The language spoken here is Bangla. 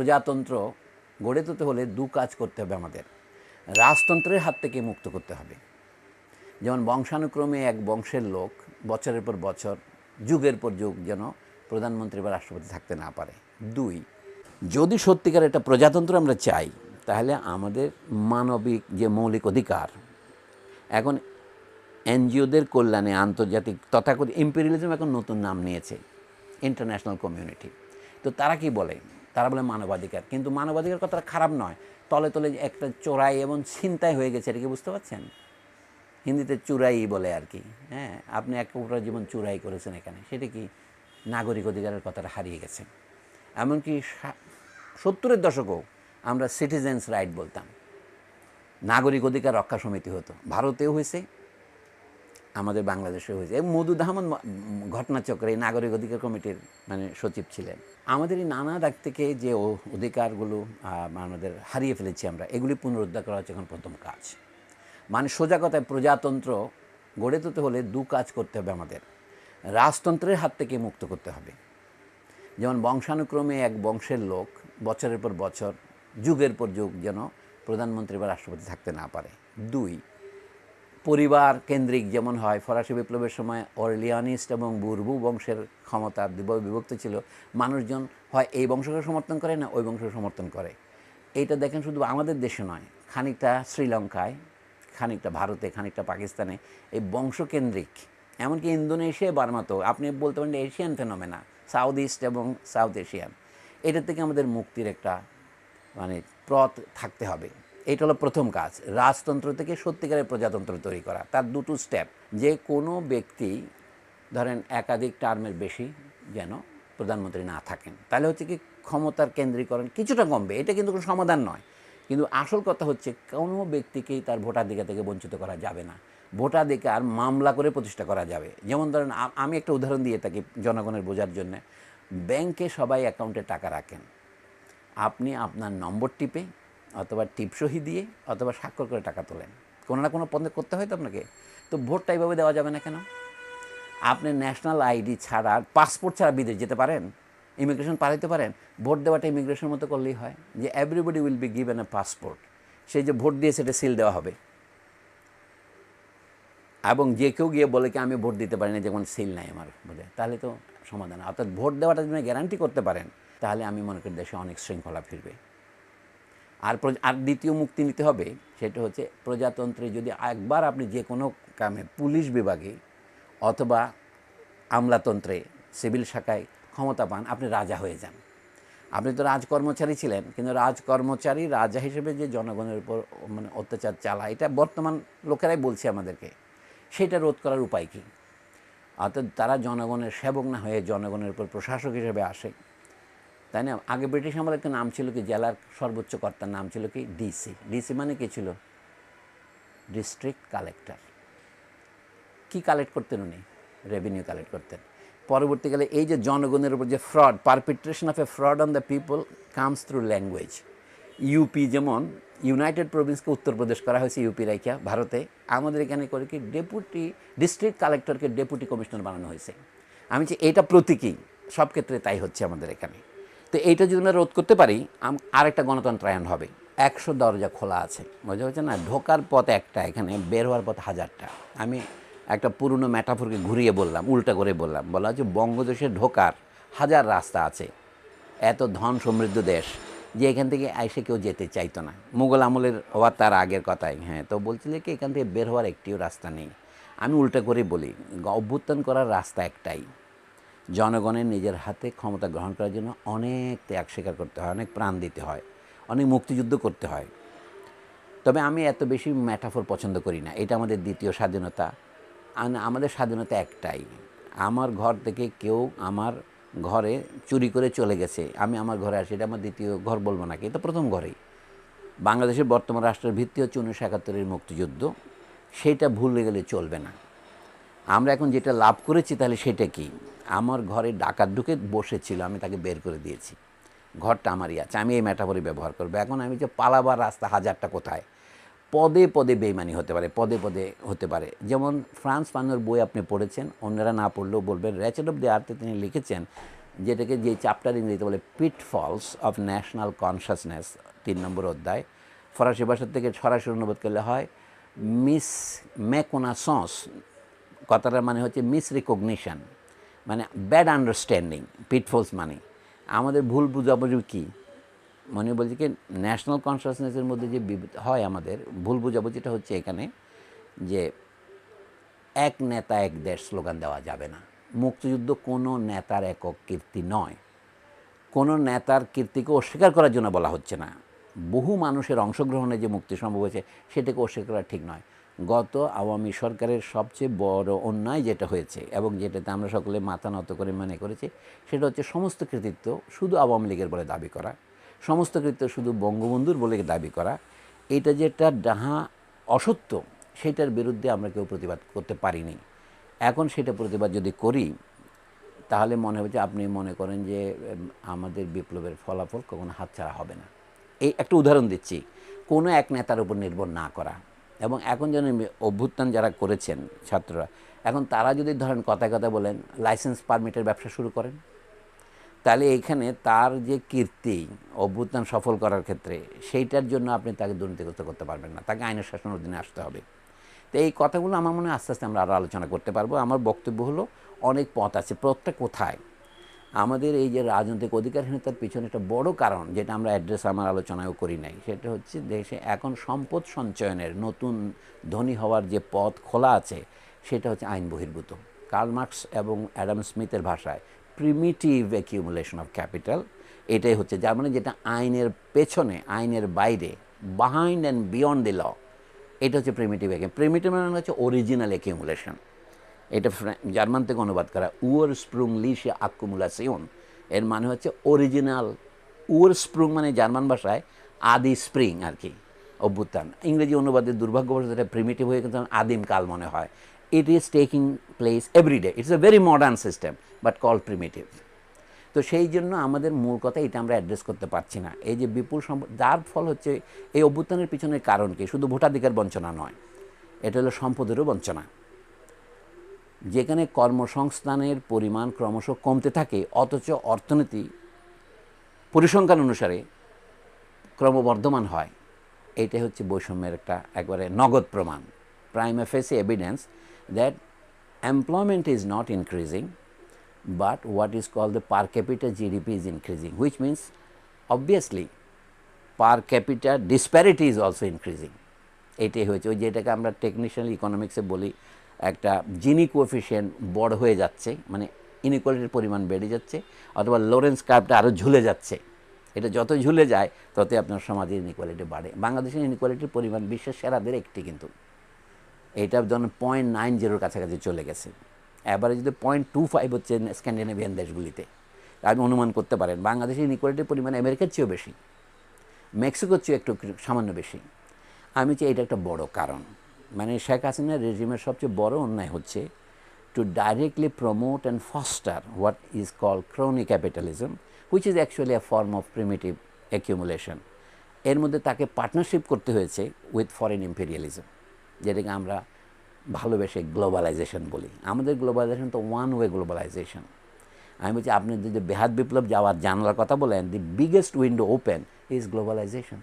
প্রজাতন্ত্র গড়ে তুলতে হলে দু কাজ করতে হবে আমাদের। রাজতন্ত্রের হাত থেকে মুক্ত করতে হবে। যেমন বংশানুক্রমে এক বংশের লোক বছরের পর বছর, যুগের পর যুগ যেন প্রধানমন্ত্রী বা রাষ্ট্রপতি থাকতে না পারে। দুই, যদি সত্যিকার একটা প্রজাতন্ত্র আমরা চাই, তাহলে আমাদের মানবিক যে মৌলিক অধিকার, এখন এনজিওদের কল্যাণে আন্তর্জাতিক তথাকথিত ইম্পেরিয়ালিজম এখন নতুন নাম নিয়েছে, ইন্টারন্যাশনাল কমিউনিটি। তো তারা কি বলে? তারা বলে মানবাধিকার। কিন্তু মানবাধিকার কথাটা খারাপ নয়, তলে তলে একটা চোরাই এবং ছিনতাই হয়ে গেছে, এটা কি বুঝতে পারছেন? হিন্দিতে চুরাই বলে আর কি। হ্যাঁ, আপনি এক পুরো জীবন চুরাই করেছেন এখানে, সেটা কি নাগরিক অধিকারের কথাটা হারিয়ে গেছে। এমনকি 70-এর দশকেও আমরা সিটিজেন্স রাইট বলতাম, নাগরিক অধিকার রক্ষা সমিতি হতো, ভারতেও হয়েছে, আমাদের বাংলাদেশেও হয়েছে। এবং মওদুদ আহমদ ঘটনাচক্রে এই নাগরিক অধিকার কমিটির সচিব ছিলেন। আমাদের এই নানা দিক থেকে যে অধিকারগুলো আমাদের হারিয়ে ফেলেছি আমরা, এগুলি পুনরুদ্ধার করা হচ্ছে এখন প্রথম কাজ। সোজা কথায় প্রজাতন্ত্র গড়ে তুলতে হলে দু কাজ করতে হবে আমাদের। রাজতন্ত্রের হাত থেকে মুক্ত করতে হবে। যেমন বংশানুক্রমে এক বংশের লোক বছরের পর বছর, যুগের পর যুগ যেন প্রধানমন্ত্রী বা রাষ্ট্রপতি থাকতে না পারে। দুই, পরিবার কেন্দ্রিক যেমন হয়, ফরাসি বিপ্লবের সময় অরলিয়ানিস্ট এবং বুরবু বংশের ক্ষমতা বিভক্ত ছিল, মানুষজন হয় এই বংশকে সমর্থন করে না ওই বংশকে সমর্থন করে। এইটা দেখেন শুধু আমাদের দেশে নয়, খানিকটা শ্রীলঙ্কায়, খানিকটা ভারতে, খানিকটা পাকিস্তানে এই বংশকেন্দ্রিক, এমনকি ইন্দোনেশিয়া, বার্মাতেও আপনি বলতে পারেন এশিয়ান ফেনোমেনা, সাউথ ইস্ট এবং সাউথ এশিয়ান। এটার থেকে আমাদের মুক্তির একটা পথ থাকতে হবে। এটা হলো প্রথম কাজ, রাজতন্ত্র থেকে সত্যিকারের প্রজাতন্ত্র তৈরি করা। তার দুটো স্টেপ, যে কোনো ব্যক্তি ধরেন একাধিক টার্মের বেশি যেন প্রধানমন্ত্রী না থাকেন, তাহলে হচ্ছে কি ক্ষমতার কেন্দ্রীকরণ কিছুটা কমবে। এটা কিন্তু কোনো সমাধান নয়, কিন্তু আসল কথা হচ্ছে কোনো ব্যক্তিকেই তার ভোটাধিকার থেকে বঞ্চিত করা যাবে না। ভোটাধিকার মামলা করে প্রতিষ্ঠা করা যাবে। যেমন ধরেন, আমি একটা উদাহরণ দিয়ে থাকি জনগণের বোঝার জন্য। ব্যাংকে সবাই অ্যাকাউন্টে টাকা রাখেন, আপনি আপনার নম্বর টিপে অথবা টিপসহি দিয়ে অথবা স্বাক্ষর করে টাকা তোলেন, কোনো না কোনো পদে করতে হয় তো আপনাকে। তো ভোটটা এইভাবে দেওয়া যাবে না কেন? আপনি ন্যাশনাল আইডি ছাড়া, পাসপোর্ট ছাড়া বিদেশ যেতে পারেন, ইমিগ্রেশন পার হতে পারেন। ভোট দেওয়াটা ইমিগ্রেশনের মতো করলেই হয়, যে everybody will be given a passport. সেই যে ভোট দিয়ে সেটা সিল দেওয়া হবে, এবং যে কেউ গিয়ে বলে কি আমি ভোট দিতে পারি না, যেমন সিল নাই আমার বলে, তাহলে তো সমাধান। অর্থাৎ ভোট দেওয়াটা যদি গ্যারান্টি করতে পারেন, তাহলে আমি মনে করি দেশে অনেক শৃঙ্খলা ফিরবে। আর দ্বিতীয় মুক্তি নিতে হবে, সেটা হচ্ছে প্রজাতন্ত্রে যদি একবার আপনি যে কোনো কামে পুলিশ বিভাগে অথবা আমলাতন্ত্রে সিভিল শাখায় ক্ষমতা পান, আপনি রাজা হয়ে যান। আপনি তো রাজকর্মচারী ছিলেন, কিন্তু রাজকর্মচারী রাজা হিসেবে যে জনগণের উপর অত্যাচার চালায়, এটা বর্তমান লোকেরাই বলছে আমাদেরকে। সেটা রোধ করার উপায় কী? অর্থাৎ তারা জনগণের সেবক না হয়ে জনগণের উপর প্রশাসক হিসেবে আসে, তাই না? আগে ব্রিটিশ আমলের একটা নাম ছিল কি, জেলার সর্বোচ্চ কর্তার নাম ছিল কি ডিসি। ডিসি মানে কি ছিল? District collector. কি কালেক্ট করতেন উনি? রেভিনিউ কালেক্ট করতেন। পরবর্তীকালে এই যে জনগণের উপর যে fraud, perpetration of a fraud on the people comes through language. UP যেমন ইউনাইটেড প্রভিন্সকে উত্তরপ্রদেশ করা হয়েছে, ইউপি রাইখা ভারতে, আমাদের এখানে করে কি ডেপুটি ডিস্ট্রিক্ট কালেক্টরকে ডেপুটি কমিশনার বানানো হয়েছে। আমি যে এইটা প্রতীকী, সব ক্ষেত্রে তাই হচ্ছে আমাদের এখানে। তো এইটা যদি আমরা রোধ করতে পারি, আরেকটা গণতন্ত্রায়ন হবে। 100 দরজা খোলা আছে, বোঝা হচ্ছে না? ঢোকার পথ একটা, এখানে বের হওয়ার পথ 1000টা। আমি একটা পুরনো ম্যাটাফোরকে ঘুরিয়ে বললাম, উল্টা করে বললাম, বলা হচ্ছে বঙ্গদেশে ঢোকার 1000 রাস্তা আছে। এত ধন সমৃদ্ধ দেশ যে এখান থেকে এসে কেউ যেতে চাইতো না। মুঘল আমলের হওয়ার তার আগের কথাই। হ্যাঁ, তো বলছিল কি এখান থেকে বের হওয়ার একটিও রাস্তা নেই। আমি উল্টা করে বলি, অভ্যুত্থান করার রাস্তা একটাই, জনগণের নিজের হাতে ক্ষমতা গ্রহণ করার জন্য অনেক ত্যাগ স্বীকার করতে হয়, অনেক প্রাণ দিতে হয়, অনেক মুক্তিযুদ্ধ করতে হয়। তবে আমি এত বেশি ম্যাটাফোর পছন্দ করি না। এটা আমাদের দ্বিতীয় স্বাধীনতা। আমাদের স্বাধীনতা একটাই, আমার ঘর থেকে কেউ আমার ঘরে চুরি করে চলে গেছে, আমি আমার ঘরে আসি, এটা আমার দ্বিতীয় ঘর বলবো নাকি? এটা প্রথম ঘরেই। বাংলাদেশের বর্তমান রাষ্ট্রের ভিত্তি হচ্ছে 1971-এর মুক্তিযুদ্ধ, সেইটা ভুলে গেলে চলবে না। আমরা এখন যেটা লাভ করেছি, তাহলে সেটা কি? আমার ঘরে ডাকাত ঢুকে বসেছিল, আমি তাকে বের করে দিয়েছি, ঘরটা আমারই আছে, আমি এই ম্যাটাফোরে ব্যবহার করবো। এখন আমি যে পালাবার রাস্তা 1000টা কোথায়? পদে পদে বেইমানি হতে পারে, পদে পদে হতে পারে। যেমন ফ্রান্স ফানোর বই আপনি পড়েছেন, অন্যরা না পড়লেও বলবেন, র্যাচেট অফ দ্য আর্থে তিনি লিখেছেন যেটাকে যে চ্যাপ্টার ইংরেজিতে বলে পিটফলস অফ ন্যাশনাল কনসাসনেস, 3 নম্বর অধ্যায়। ফরাসি ভাষার থেকে সরাসরি অনুবাদ করলে হয় মিস মেকোনাসন্স, কথাটার মানে হচ্ছে মিস রিকগনিশন, মানে ব্যাড আন্ডারস্ট্যান্ডিং। পিটফলস মানে আমাদের ভুল বুঝাবুঝি কী, মনে বলছি কি ন্যাশনাল কনসাসনেসের মধ্যে যে হয় আমাদের ভুল বুঝাবুঝিটা হচ্ছে এখানে যে এক নেতা এক দেশ স্লোগান দেওয়া যাবে না। মুক্তিযুদ্ধ কোনো নেতার একক কীর্তি নয়, কোনো নেতার কীর্তিকে অস্বীকার করার জন্য বলা হচ্ছে না। বহু মানুষের অংশগ্রহণে যে মুক্তি সম্ভব হয়েছে সেটাকে অস্বীকার করা ঠিক নয়। গত আওয়ামী সরকারের সবচেয়ে বড় অন্যায় যেটা হয়েছে এবং যেটাতে আমরা সকলে মাথা নত করে মনে করেছি, সেটা হচ্ছে সমস্ত কৃতিত্ব শুধু আওয়ামী লীগের বলে দাবি করা, সমস্ত কৃতিত্ব শুধু বঙ্গবন্ধুর বলে দাবি করা। এটা যেটা ডাহা অসত্য, সেটার বিরুদ্ধে আমরা কেউ প্রতিবাদ করতে পারিনি। এখন সেটা প্রতিবাদ যদি করি তাহলে মনে হবে যে আপনি মনে করেন যে আমাদের বিপ্লবের ফলাফল কখনো হাতছাড়া হবে না। এই একটা উদাহরণ দিচ্ছি, কোনো এক নেতার উপর নির্ভর না করা। এবং এখন যেন অভ্যুত্থান যারা করেছেন ছাত্ররা, এখন তারা যদি ধরেন কথায় কথা বলেন লাইসেন্স পারমিটের ব্যবসা শুরু করেন, তাহলে এইখানে তার যে কীর্তি অভ্যুত্থান সফল করার ক্ষেত্রে, সেইটার জন্য আপনি তাকে দুর্নীতিগ্রস্ত করতে পারবেন না, তাকে আইনের শাসনের অধীনে আসতে হবে। তো এই কথাগুলো আমার মনে হয় আস্তে আস্তে আমরা আরও আলোচনা করতে পারবো। আমার বক্তব্য হলো অনেক পথ আছে, পথটা কোথায়? আমাদের এই যে রাজনৈতিক অধিকারহীনতার পিছনে একটা বড় কারণ, যেটা আমরা অ্যাড্রেস আমার আলোচনায়ও করি নাই, সেটা হচ্ছে দেশে এখন সম্পদ সঞ্চয়নের নতুন ধনী হওয়ার যে পথ খোলা আছে, সেটা হচ্ছে আইন বহির্ভূত। কার্ল মার্কস এবং অ্যাডাম স্মিথের ভাষায় প্রিমিটিভ অ্যাকিউমুলেশন অফ ক্যাপিটাল, এটাই হচ্ছে যার মানে যেটা আইনের পেছনে, আইনের বাইরে, বিহাইন্ড অ্যান্ড বিয়ন্ড দি ল, এটা হচ্ছে প্রিমিটিভ প্রিমিটিভ মানে হচ্ছে অরিজিনাল অ্যাকিউমুলেশন। এটা জার্মান থেকে অনুবাদ করা উর স্প্রুং লিশে আকুমুলেশন, এর মানে হচ্ছে অরিজিনাল। উর স্প্রুং মানে জার্মান ভাষায় আদি স্প্রিং আর কি, অভ্যুত্থান। ইংরেজি অনুবাদের দুর্ভাগ্যবশত এটা প্রিমিটিভ হয়ে কিন্তু আদিম কাল মনে হয়। It is taking place everyday, it's a very modern system but call primitive. তো সেই জন্য আমাদের মূল কথা এটা আমরা অ্যাড্রেস করতে পারছি না। এই যে বিপুল সম্পদ, যার ফল হচ্ছে এই অভ্যুত্থানের পিছনের কারণ কি? শুধু ভোটাধিকার বঞ্চনা নয়, এটা হলো সম্পদেরও বঞ্চনা। যেখানে কর্মসংস্থানের পরিমাণ ক্রমশ কমতে থাকে অথচ অর্থনীতি পরিসংখ্যান অনুসারে ক্রমবর্ধমান হয়, এইটাই হচ্ছে বৈষম্যের একটা একবারে নগদ প্রমাণ। Prima ফেসি evidence that employment is not increasing but what is called the per capita GDP is increasing, which means obviously per capita disparity is also increasing. এটাই হয়েছে ওই যেটাকে আমরা টেকনিশিয়াল ইকোনমিক্সে বলি একটা জিনি কোএফিশিয়েন্ট বড় হয়ে যাচ্ছে, মানে ইনইকুয়ালিটির পরিমাণ বেড়ে যাচ্ছে, অথবা লোরেন্স কার্ভটা আরও ঝুলে যাচ্ছে। এটা যত ঝুলে যায় ততই আপনার সমাজের ইনইকুয়ালিটি বাড়ে। বাংলাদেশের ইনইকুয়ালিটির পরিমাণ বিশ্বের সেরাদের একটি, কিন্তু এটা ধরুন 0.90 কাছাকাছি চলে গেছে। অ্যাভারেজ যদি 0.25 হচ্ছে স্ক্যান্ডিনেভিয়ান দেশগুলিতে। আপনি অনুমান করতে পারেন বাংলাদেশের ইনইকুয়ালিটির পরিমাণ আমেরিকার চেয়েও বেশি, মেক্সিকোর চেয়েও একটু সামান্য বেশি। আমি চাই এটা একটা বড় কারণ। মানে শেখ হাসিনার রেজিমের সবচেয়ে বড় অন্যায় হচ্ছে to directly promote and foster what is called crony capitalism, which is actually a form of primitive accumulation. এর মধ্যে তাকে পার্টনারশিপ করতে হয়েছে উইথ ফরেন ইম্পেরিয়ালিজম, যেটাকে আমরা ভালোবেসে গ্লোবালাইজেশন বলি। আমাদের গ্লোবালাইজেশন তো ওয়ান ওয়ে গ্লোবালাইজেশন। আমি বলছি আপনি যদি বেহাত বিপ্লব যাওয়ার জানলার কথা বলেন, the biggest window open is globalization.